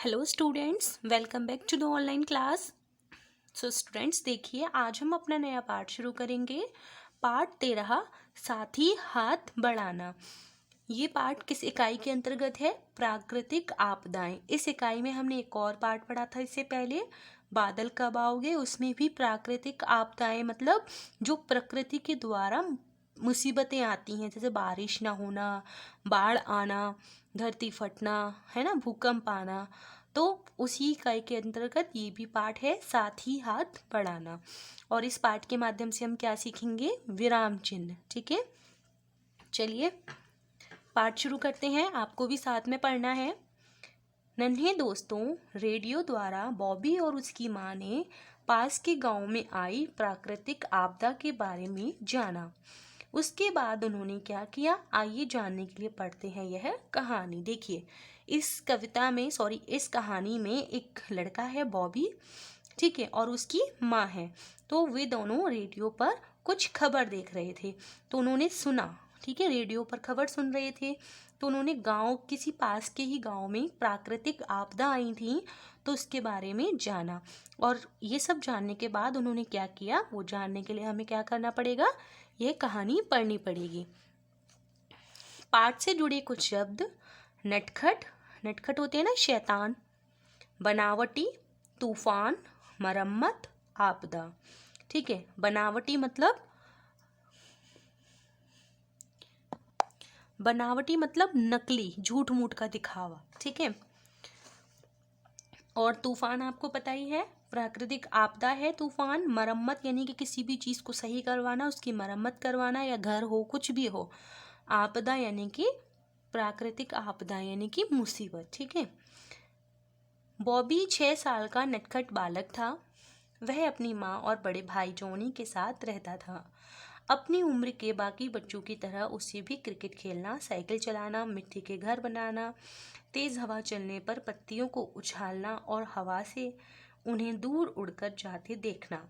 Hello students, welcome back to the online class. So students, देखिए आज हम अपना नया पाठ शुरू करेंगे। पाठ 13, साथी हाथ बढ़ाना। ये पाठ किस इकाई के अंतर्गत है? प्राकृतिक आपदाएं। इस इकाई में हमने एक और पाठ पढ़ा था इससे पहले, बादल कब आओगे। उसमें भी प्राकृतिक आपदाएं मतलब जो प्रकृति के द्वारा मुसीबतें आती हैं, जैसे बारिश ना होना, बाढ़ आना, धरती फटना, है ना, भूकंप आना। तो उसी इकाई के अंतर्गत ये भी पाठ है, साथ ही हाथ बढ़ाना। और इस पाठ के माध्यम से हम क्या सीखेंगे? विराम चिन्ह। ठीक है, चलिए पाठ शुरू करते हैं। आपको भी साथ में पढ़ना है। नन्हे दोस्तों, रेडियो द्वारा बॉबी और उसकी माँ ने पास के गांव में आई प्राकृतिक आपदा के बारे में जाना। उसके बाद उन्होंने क्या किया, आइए जानने के लिए पढ़ते हैं यह कहानी। देखिए, इस कहानी में एक लड़का है बॉबी, ठीक है, और उसकी माँ है। तो वे दोनों रेडियो पर कुछ खबर देख रहे थे, तो उन्होंने सुना, ठीक है, रेडियो पर खबर सुन रहे थे। तो उन्होंने किसी पास के ही गांव में प्राकृतिक आपदा आई थी, तो उसके बारे में जाना। और ये सब जानने के बाद उन्होंने क्या किया, वो जानने के लिए हमें क्या करना पड़ेगा, ये कहानी पढ़नी पड़ेगी। पाठ से जुड़े कुछ शब्द: नटखट, नटखट होते हैं ना शैतान, बनावटी, तूफान, मरम्मत, आपदा। ठीक है, बनावटी मतलब नकली, झूठ मूठ का दिखावा। ठीक है, और तूफान आपको पता ही है, प्राकृतिक आपदा है तूफान। मरम्मत यानी कि किसी भी चीज को सही करवाना, उसकी मरम्मत करवाना, या घर हो, कुछ भी हो। आपदा यानी कि प्राकृतिक आपदा यानी कि मुसीबत। ठीक है, बॉबी 6 साल का नटखट बालक था। वह अपनी माँ और बड़े भाई जॉनी के साथ रहता था। अपनी उम्र के बाकी बच्चों की तरह उसे भी क्रिकेट खेलना, साइकिल चलाना, मिट्टी के घर बनाना, तेज हवा चलने पर पत्तियों को उछालना और हवा से उन्हें दूर उड़कर जाते देखना,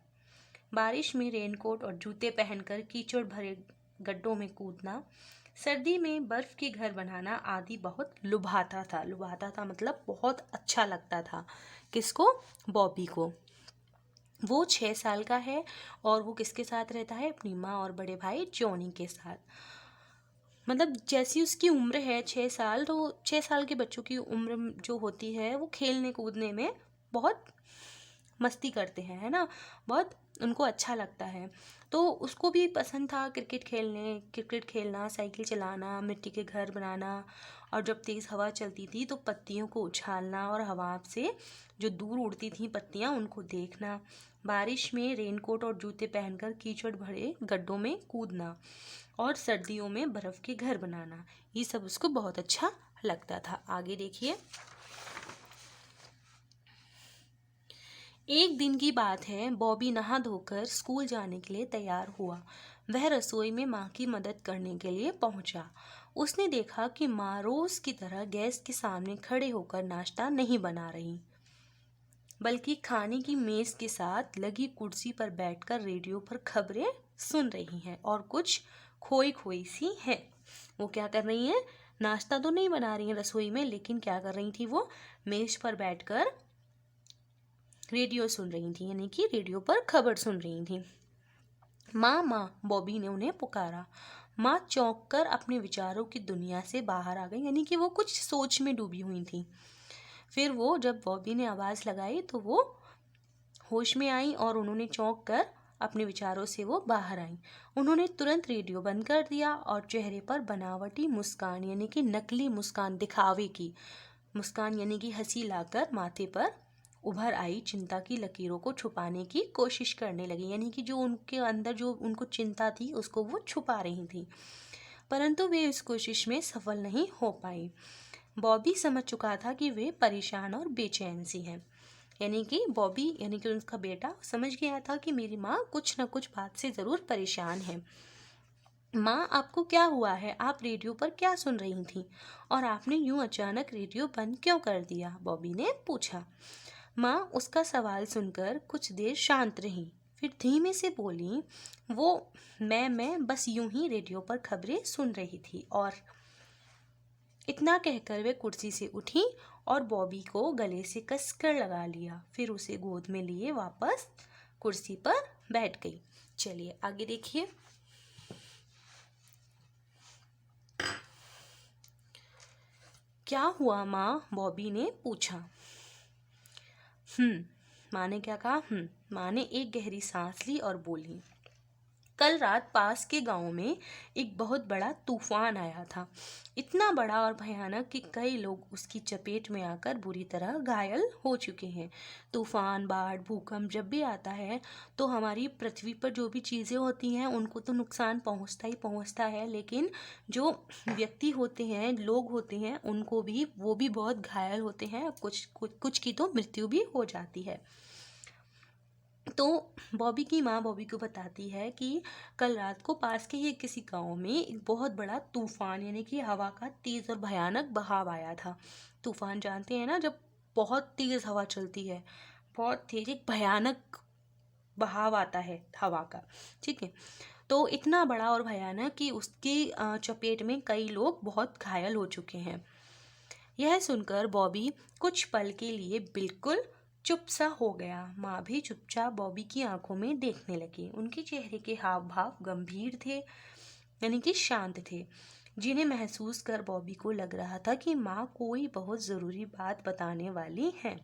बारिश में रेनकोट और जूते पहनकर कीचड़ भरे गड्ढों में कूदना, सर्दी में बर्फ के घर बनाना आदि बहुत लुभाता था। लुभाता था मतलब बहुत अच्छा लगता था। किसको? बॉबी को। वो 6 साल का है और वो किसके साथ रहता है? अपनी माँ और बड़े भाई जॉनी के साथ। मतलब जैसी उसकी उम्र है 6 साल, तो 6 साल के बच्चों की उम्र जो होती है वो खेलने कूदने में बहुत मस्ती करते हैं, है ना, बहुत उनको अच्छा लगता है। तो उसको भी पसंद था क्रिकेट खेलना, साइकिल चलाना, मिट्टी के घर बनाना, और जब तेज़ हवा चलती थी तो पत्तियों को उछालना और हवा से जो दूर उड़ती थी पत्तियां उनको देखना, बारिश में रेनकोट और जूते पहनकर कीचड़ भरे गड्ढों में कूदना, और सर्दियों में बर्फ के घर बनाना। ये सब उसको बहुत अच्छा लगता था। आगे देखिए, एक दिन की बात है, बॉबी नहा धोकर स्कूल जाने के लिए तैयार हुआ। वह रसोई में माँ की मदद करने के लिए पहुंचा। उसने देखा कि माँ रोज की तरह गैस के सामने खड़े होकर नाश्ता नहीं बना रही, बल्कि खाने की मेज के साथ लगी कुर्सी पर बैठकर रेडियो पर खबरें सुन रही हैं और कुछ खोई खोई सी है। वो क्या कर रही हैं? नाश्ता तो नहीं बना रही हैं रसोई में, लेकिन क्या कर रही थी? वो मेज पर बैठकर रेडियो सुन रही थी, यानी कि रेडियो पर खबर सुन रही थी। माँ माँ, बॉबी ने उन्हें पुकारा। माँ चौंक कर अपने विचारों की दुनिया से बाहर आ गई, यानी कि वो कुछ सोच में डूबी हुई थी। फिर वो जब बॉबी ने आवाज़ लगाई तो वो होश में आई और उन्होंने चौंक कर अपने विचारों से वो बाहर आई। उन्होंने तुरंत रेडियो बंद कर दिया और चेहरे पर बनावटी मुस्कान यानी कि नकली मुस्कान, दिखावे की मुस्कान यानी कि हंसी लाकर माथे पर उभर आई चिंता की लकीरों को छुपाने की कोशिश करने लगी, यानी कि जो उनके अंदर जो उनको चिंता थी उसको वो छुपा रही थी, परंतु वे इस कोशिश में सफल नहीं हो पाई। बॉबी समझ चुका था कि वे परेशान और बेचैन सी हैं, यानी कि बॉबी यानी कि उनका बेटा समझ गया था कि मेरी माँ कुछ न कुछ बात से ज़रूर परेशान है। माँ, आपको क्या हुआ है? आप रेडियो पर क्या सुन रही थी और आपने यूं अचानक रेडियो बंद क्यों कर दिया? बॉबी ने पूछा। माँ उसका सवाल सुनकर कुछ देर शांत रही, फिर धीमे से बोली, मैं बस यूं ही रेडियो पर खबरें सुन रही थी। और इतना कहकर वे कुर्सी से उठी और बॉबी को गले से कसकर लगा लिया। फिर उसे गोद में लिए वापस कुर्सी पर बैठ गई। चलिए आगे देखिए। क्या हुआ माँ? बॉबी ने पूछा। माँ ने क्या कहा? माँ ने एक गहरी सांस ली और बोली, कल रात पास के गांव में एक बहुत बड़ा तूफान आया था। इतना बड़ा और भयानक कि कई लोग उसकी चपेट में आकर बुरी तरह घायल हो चुके हैं। तूफान, बाढ़, भूकंप जब भी आता है तो हमारी पृथ्वी पर जो भी चीज़ें होती हैं उनको तो नुकसान पहुंचता ही पहुंचता है, लेकिन जो व्यक्ति होते हैं, लोग होते हैं, उनको भी वो भी बहुत घायल होते हैं। कुछ की तो मृत्यु भी हो जाती है। तो बॉबी की माँ बॉबी को बताती है कि कल रात को पास के ही किसी गांव में एक बहुत बड़ा तूफान यानी कि हवा का तेज और भयानक बहाव आया था। तूफान जानते हैं ना, जब बहुत तेज हवा चलती है, बहुत तेज एक भयानक बहाव आता है हवा का, ठीक है। तो इतना बड़ा और भयानक कि उसकी चपेट में कई लोग बहुत घायल हो चुके हैं। यह सुनकर बॉबी कुछ पल के लिए बिल्कुल चुप सा हो गया। माँ भी चुपचाप बॉबी की आंखों में देखने लगी। उनके चेहरे के हाव भाव गंभीर थे, यानी कि शांत थे, जिन्हें महसूस कर बॉबी को लग रहा था कि माँ कोई बहुत ज़रूरी बात बताने वाली है।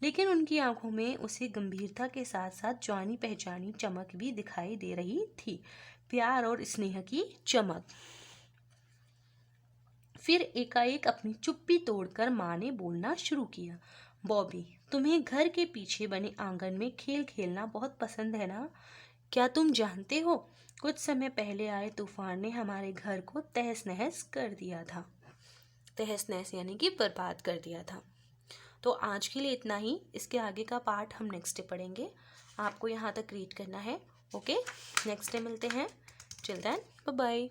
लेकिन उनकी आंखों में उसे गंभीरता के साथ साथ जानी पहचानी चमक भी दिखाई दे रही थी, प्यार और स्नेह की चमक। फिर एकाएक अपनी चुप्पी तोड़कर माँ ने बोलना शुरू किया, बॉबी, तुम्हें घर के पीछे बने आंगन में खेल खेलना बहुत पसंद है ना? क्या तुम जानते हो, कुछ समय पहले आए तूफान ने हमारे घर को तहस नहस कर दिया था। तहस नहस यानी कि बर्बाद कर दिया था। तो आज के लिए इतना ही। इसके आगे का पार्ट हम नेक्स्ट डे पढ़ेंगे। आपको यहाँ तक रीड करना है। ओके, नेक्स्ट डे मिलते हैं। Till then bye bye.